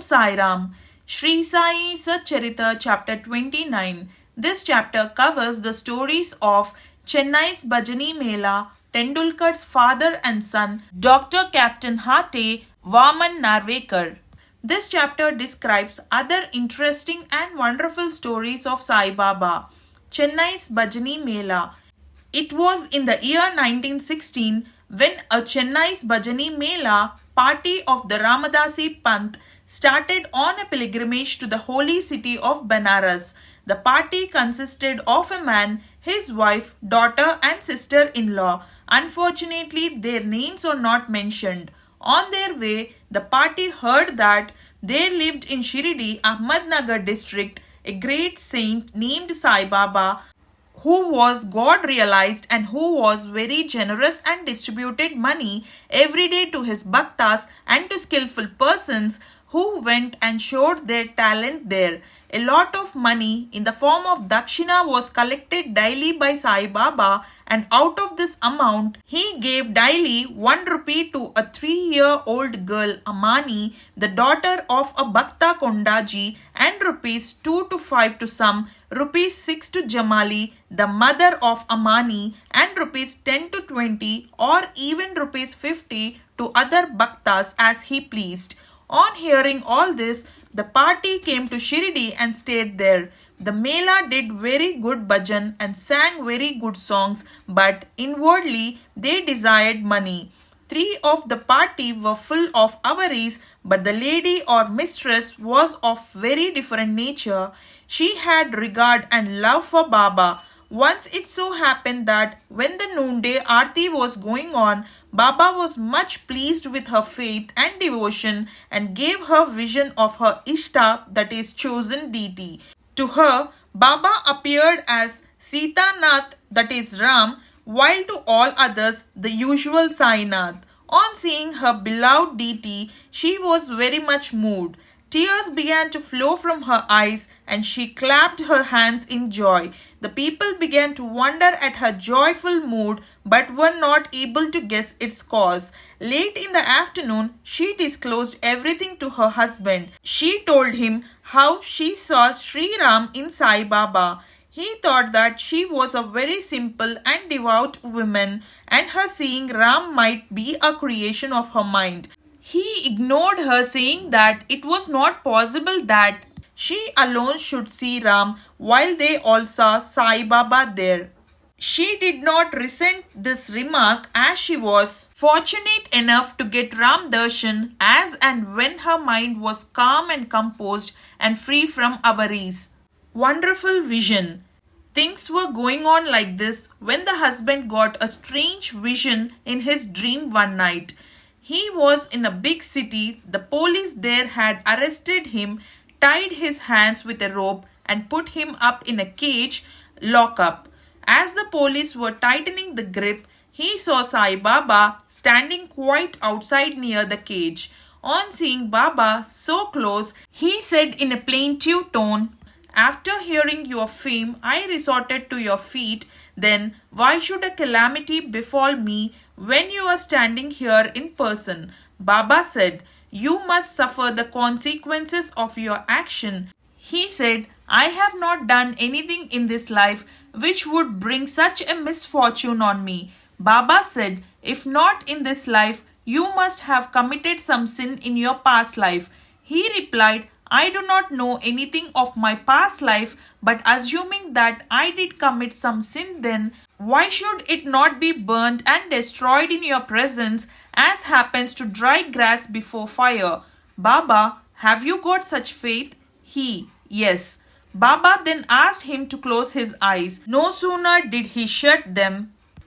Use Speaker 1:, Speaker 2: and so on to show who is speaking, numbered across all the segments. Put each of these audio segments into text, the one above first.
Speaker 1: Sai Ram. Sri Sai Satcharita chapter 29. This chapter covers the stories of Chennai's Bhajani Mela, Tendulkar's father and son, Dr. Captain Hate, Vaman Narvekar. This chapter describes other interesting and wonderful stories of Sai Baba. Chennai's Bhajani Mela. It was in the year 1916 when a Chennai's Bhajani Mela party of the Ramadasi Panth started on a pilgrimage to the holy city of Benares. The party consisted of a man, his wife, daughter and sister-in-law. Unfortunately, their names are not mentioned. On their way, the party heard that there lived in Shirdi, Ahmednagar district, a great saint named Sai Baba, who was God realized and who was very generous and distributed money every day to his bhaktas and to skillful persons who went and showed their talent there. A lot of money in the form of dakshina was collected daily by Sai Baba, and out of this amount he gave daily 1 rupee to a 3-year-old girl Amani, the daughter of a Bhakta Kondaji, and rupees 2 to 5 to some, rupees 6 to Jamali, the mother of Amani, and rupees 10 to 20 or even rupees 50 to other bhaktas as he pleased. On hearing all this, the party came to Shirdi and stayed there. The Mela did very good bhajan and sang very good songs, but inwardly they desired money. 3 of the party were full of avaries, but the lady or mistress was of very different nature. She had regard and love for Baba. Once it so happened that when the noonday aarti was going on, Baba was much pleased with her faith and devotion and gave her vision of her Ishta, that is chosen deity. To her, Baba appeared as Sita Nath, that is Ram, while to all others the usual Sainath. On seeing her beloved deity, she was very much moved. Tears began to flow from her eyes and she clapped her hands in joy. The people began to wonder at her joyful mood but were not able to guess its cause. Late in the afternoon, she disclosed everything to her husband. She told him how she saw Sri Ram in Sai Baba. He thought that she was a very simple and devout woman and her seeing Ram might be a creation of her mind. He ignored her, saying that it was not possible that she alone should see Ram while they all saw Sai Baba there. She did not resent this remark as she was fortunate enough to get Ram Darshan as and when her mind was calm and composed and free from avaries. Wonderful vision. Things were going on like this when the husband got a strange vision in his dream one night. He was in a big city. The police there had arrested him, tied his hands with a rope and put him up in a cage lock-up. As the police were tightening the grip, he saw Sai Baba standing quite outside near the cage. On seeing Baba so close, he said in a plaintive tone, "After hearing your fame, I resorted to your feet. Then why should a calamity befall me when you are standing here in person?" Baba said, "You must suffer the consequences of your action." He said, "I have not done anything in this life which would bring such a misfortune on me." Baba said, "If not in this life, you must have committed some sin in your past life." He replied, "I do not know anything of my past life, but assuming that I did commit some sin, then why should it not be burnt and destroyed in your presence as happens to dry grass before fire?" "Baba, have you got such faith?" He, "Yes." Baba then asked him to close his eyes. No sooner did he shut them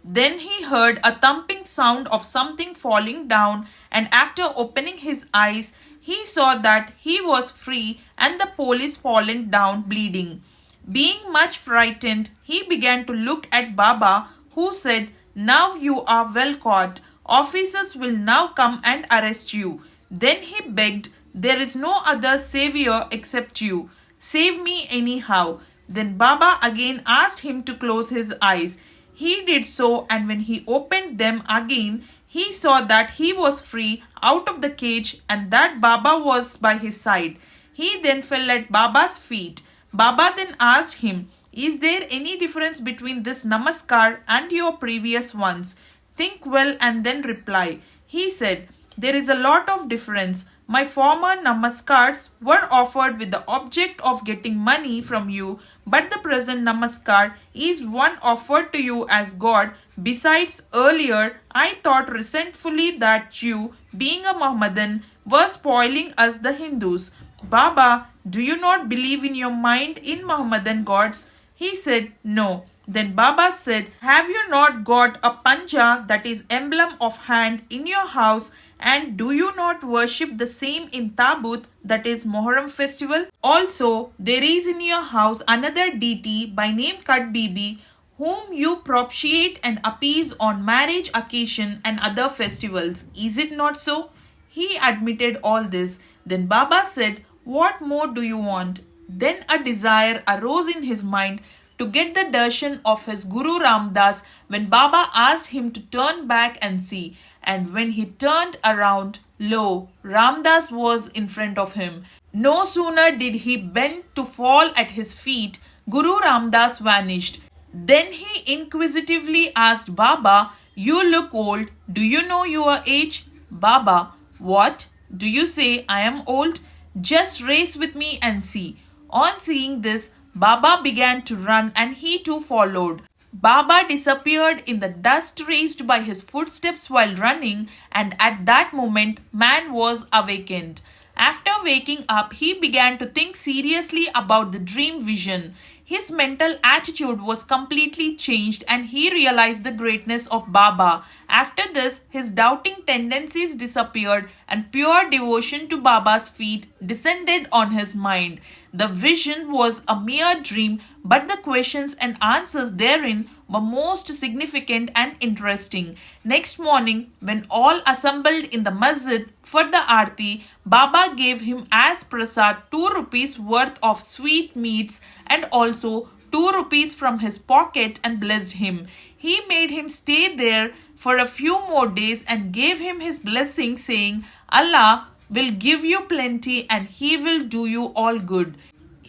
Speaker 1: then he heard a thumping sound of something falling down, and after opening his eyes, he saw that he was free and the police fallen down bleeding. Being much frightened, he began to look at Baba, who said, "Now you are well caught. Officers will now come and arrest you." Then he begged, "There is no other savior except you. Save me anyhow." Then Baba again asked him to close his eyes. He did so, and when he opened them again, he saw that he was free out of the cage and that Baba was by his side. He then fell at Baba's feet. Baba then asked him, "Is there any difference between this namaskar and your previous ones? Think well and then reply." He said, "There is a lot of difference. My former namaskars were offered with the object of getting money from you, but the present namaskar is one offered to you as God. Besides, earlier I thought resentfully that you, being a Mohammedan, were spoiling us the Hindus. Baba, do you not believe in your mind in Mohammedan gods?" He said, "No." Then Baba said, "Have you not got a panja, that is emblem of hand, in your house, and do you not worship the same in Tabut, that is Moharram festival? Also, there is in your house another deity by name Kat Bibi, whom you propitiate and appease on marriage occasion and other festivals. Is it not so?" He admitted all this. Then Baba said, "What more do you want?" Then a desire arose in his mind to get the darshan of his Guru Ramdas when Baba asked him to turn back and see. And when he turned around, lo, Ramdas was in front of him. No sooner did he bend to fall at his feet, Guru Ramdas vanished. Then he inquisitively asked Baba, "You look old. Do you know your age?" Baba, "What? Do you say I am old? Just race with me and see." On seeing this, Baba began to run and he too followed. Baba disappeared in the dust raised by his footsteps while running, and at that moment man was awakened. After waking up, he began to think seriously about the dream vision. His mental attitude was completely changed and he realized the greatness of Baba. After this, his doubting tendencies disappeared and pure devotion to Baba's feet descended on his mind. The vision was a mere dream, but the questions and answers therein were most significant and interesting. Next morning, when all assembled in the masjid for the aarti, Baba gave him as prasad 2 rupees worth of sweet meats and also 2 rupees from his pocket and blessed him. He made him stay there for a few more days and gave him his blessing, saying, "Allah will give you plenty and he will do you all good."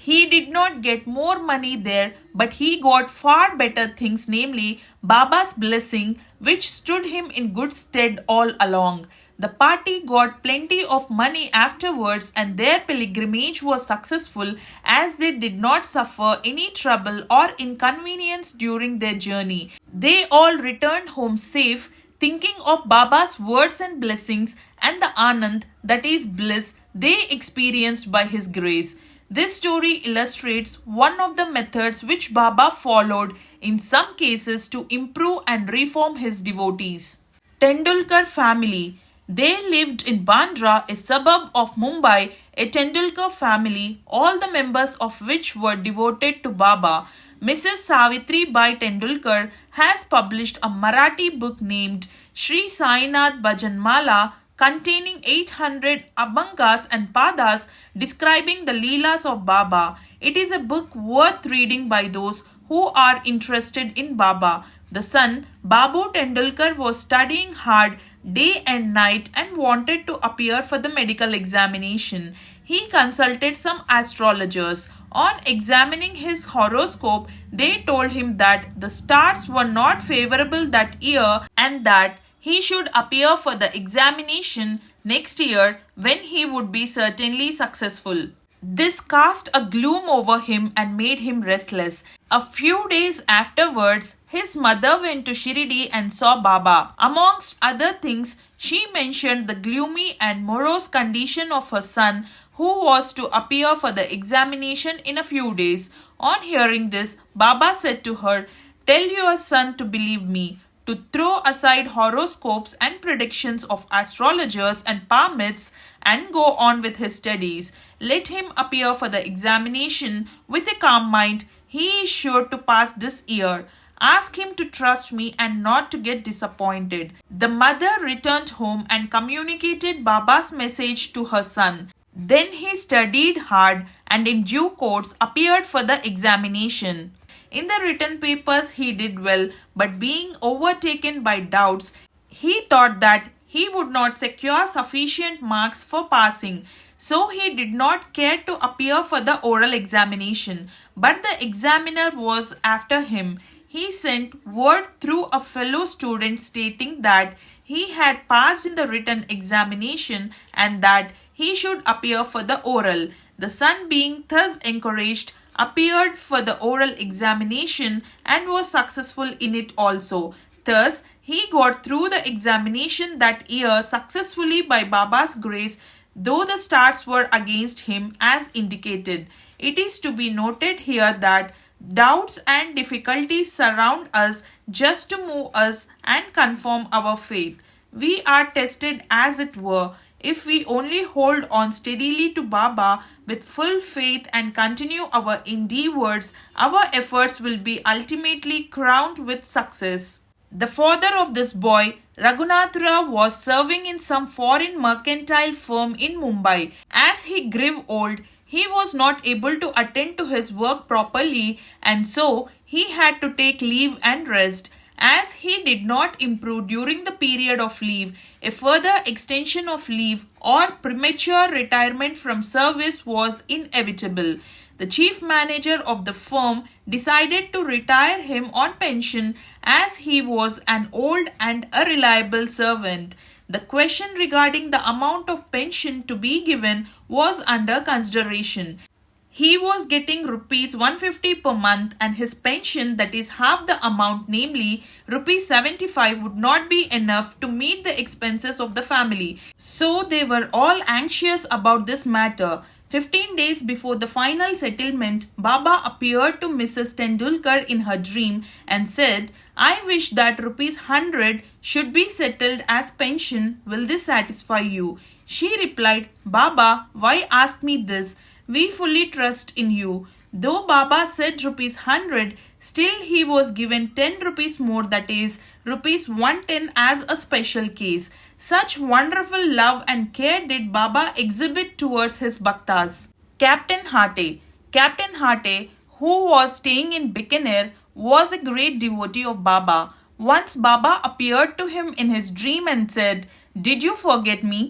Speaker 1: He did not get more money there, but he got far better things, namely Baba's blessing, which stood him in good stead all along. The party got plenty of money afterwards and their pilgrimage was successful as they did not suffer any trouble or inconvenience during their journey. They all returned home safe, thinking of Baba's words and blessings and the Anand, that is bliss, they experienced by his grace. This story illustrates one of the methods which Baba followed in some cases to improve and reform his devotees. Tendulkar family. They lived in Bandra, a suburb of Mumbai, a Tendulkar family, all the members of which were devoted to Baba. Mrs. Savitri Bai Tendulkar has published a Marathi book named Sri Sainath Bhajanmala, containing 800 abhangas and padas describing the Leelas of Baba. It is a book worth reading by those who are interested in Baba. The son, Babu Tendulkar, was studying hard day and night and wanted to appear for the medical examination. He consulted some astrologers. On examining his horoscope, they told him that the stars were not favorable that year and that he should appear for the examination next year when he would be certainly successful. This cast a gloom over him and made him restless. A few days afterwards, his mother went to Shirdi and saw Baba. Amongst other things, she mentioned the gloomy and morose condition of her son, who was to appear for the examination in a few days. On hearing this, Baba said to her, "Tell your son to believe me, to throw aside horoscopes and predictions of astrologers and palmists and go on with his studies. Let him appear for the examination with a calm mind. He is sure to pass this year. Ask him to trust me and not to get disappointed." The mother returned home and communicated Baba's message to her son. Then he studied hard and in due course appeared for the examination. In the written papers he did well, but being overtaken by doubts, he thought that he would not secure sufficient marks for passing. So he did not care to appear for the oral examination, but the examiner was after him. He sent word through a fellow student stating that he had passed in the written examination and that he should appear for the oral. The son, being thus encouraged, appeared for the oral examination and was successful in it also. Thus, he got through the examination that year successfully by Baba's grace, though the stars were against him as indicated. It is to be noted here that doubts and difficulties surround us just to move us and confirm our faith. We are tested as it were. If we only hold on steadily to Baba with full faith and continue our endeavors, our efforts will be ultimately crowned with success. The father of this boy, Raghunath Rao, was serving in some foreign mercantile firm in Mumbai. As he grew old, he was not able to attend to his work properly, and so he had to take leave and rest. As he did not improve during the period of leave, a further extension of leave or premature retirement from service was inevitable. The chief manager of the firm decided to retire him on pension as he was an old and unreliable servant. The question regarding the amount of pension to be given was under consideration. He was getting rupees 150 per month and his pension, that is half the amount, namely rupees 75, would not be enough to meet the expenses of the family. So they were all anxious about this matter. 15 days before the final settlement, Baba appeared to Mrs. Tendulkar in her dream and said, "I wish that rupees 100 should be settled as pension. Will this satisfy you?" She replied, "Baba, why ask me this? We fully trust in you." Though Baba said rupees 100, still he was given 10 rupees more, that is rupees 110, as a special case. Such wonderful love and care did Baba exhibit towards his bhaktas. Captain Hate. Captain Hate, who was staying in Bikaner, was a great devotee of Baba. Once Baba appeared to him in his dream and said, "Did you forget me?"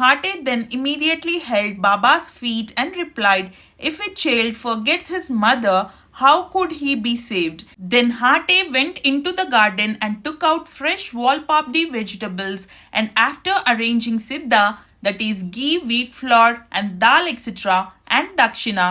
Speaker 1: Hate then immediately held Baba's feet and replied, "If a child forgets his mother, how could he be saved?" Then Hate went into the garden and took out fresh walpapdi vegetables, and after arranging siddha, that is ghee, wheat flour and dal, etc., and dakshina,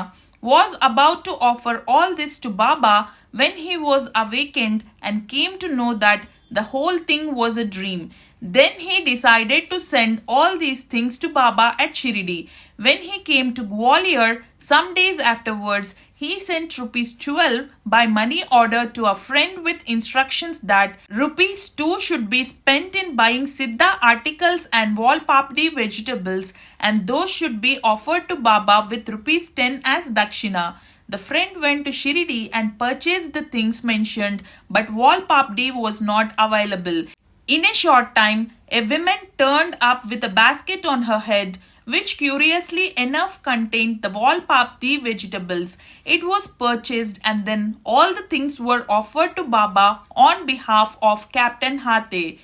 Speaker 1: was about to offer all this to Baba when he was awakened and came to know that the whole thing was a dream. Then he decided to send all these things to Baba at Shirdi. When he came to Gwalior, some days afterwards, he sent rupees 12 by money order to a friend with instructions that rupees 2 should be spent in buying siddha articles and walpapdi vegetables, and those should be offered to Baba with rupees 10 as dakshina. The friend went to Shirdi and purchased the things mentioned, but walpapdi was not available. In a short time, a woman turned up with a basket on her head, which curiously enough contained the walpapdi vegetables. It was purchased and then all the things were offered to Baba on behalf of Captain Hate.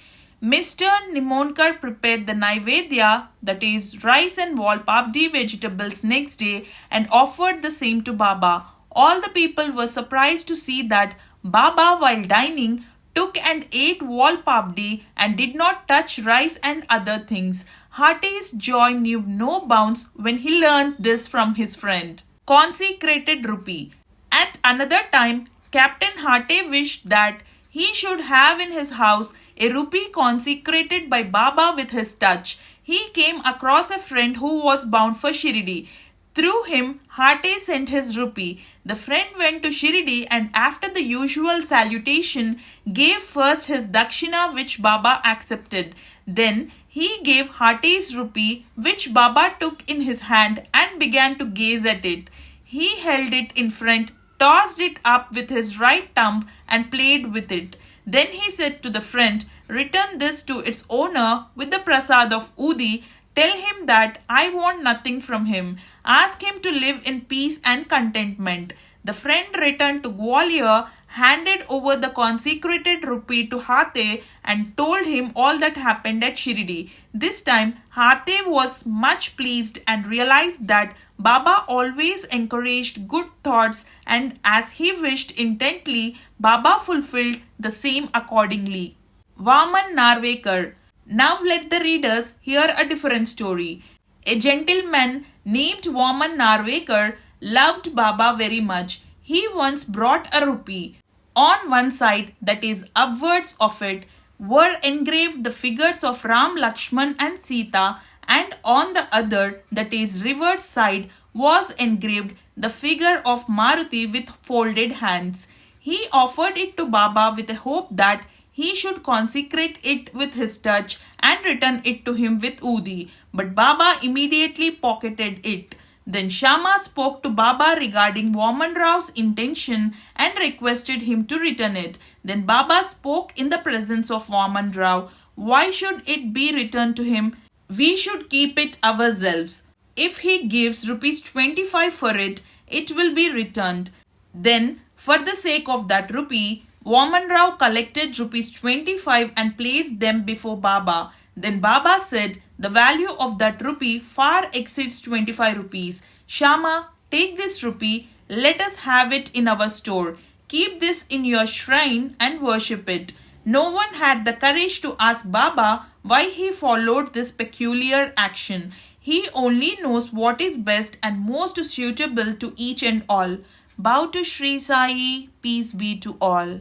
Speaker 1: Mr. Nimonkar prepared the Naivedya, that is rice and walpapdi vegetables, next day and offered the same to Baba. All the people were surprised to see that Baba, while dining, took and ate walpapdi and did not touch rice and other things. Hate's joy knew no bounds when he learned this from his friend. Consecrated rupee. At another time, Captain Hate wished that he should have in his house a rupee consecrated by Baba with his touch. He came across a friend who was bound for Shirdi. Through him, Hate sent his rupee. The friend went to Shirdi and after the usual salutation, gave first his dakshina, which Baba accepted. Then he gave Hate's rupee, which Baba took in his hand and began to gaze at it. He held it in front, tossed it up with his right thumb and played with it. Then he said to the friend, "Return this to its owner with the prasad of Udi. Tell him that I want nothing from him. Ask him to live in peace and contentment." The friend returned to Gwalior, handed over the consecrated rupee to Hathe and told him all that happened at Shirdi. This time, Hathe was much pleased and realized that Baba always encouraged good thoughts, and as he wished intently, Baba fulfilled the same accordingly. Vaman Narvekar. Now let the readers hear a different story. A gentleman named Vaman Narvekar loved Baba very much. He once brought a rupee. On one side, that is upwards of it, were engraved the figures of Ram, Lakshman and Sita, and on the other, that is reverse side, was engraved the figure of Maruti with folded hands. He offered it to Baba with a hope that he should consecrate it with his touch and return it to him with Udi. But Baba immediately pocketed it. Then Shama spoke to Baba regarding Vaman Rao's intention and requested him to return it. Then Baba spoke in the presence of Vaman Rao. Why should it be returned to him? We should keep it ourselves. If he gives rupees 25 for it, it will be returned. Then, for the sake of that rupee, Vaman Rao collected rupees 25 and placed them before Baba. Then Baba said, the value of that rupee far exceeds 25 rupees. Shama, take this rupee, let us have it in our store. Keep this in your shrine and worship it. No one had the courage to ask Baba why he followed this peculiar action. He only knows what is best and most suitable to each and all. Bow to Sri Sai, peace be to all.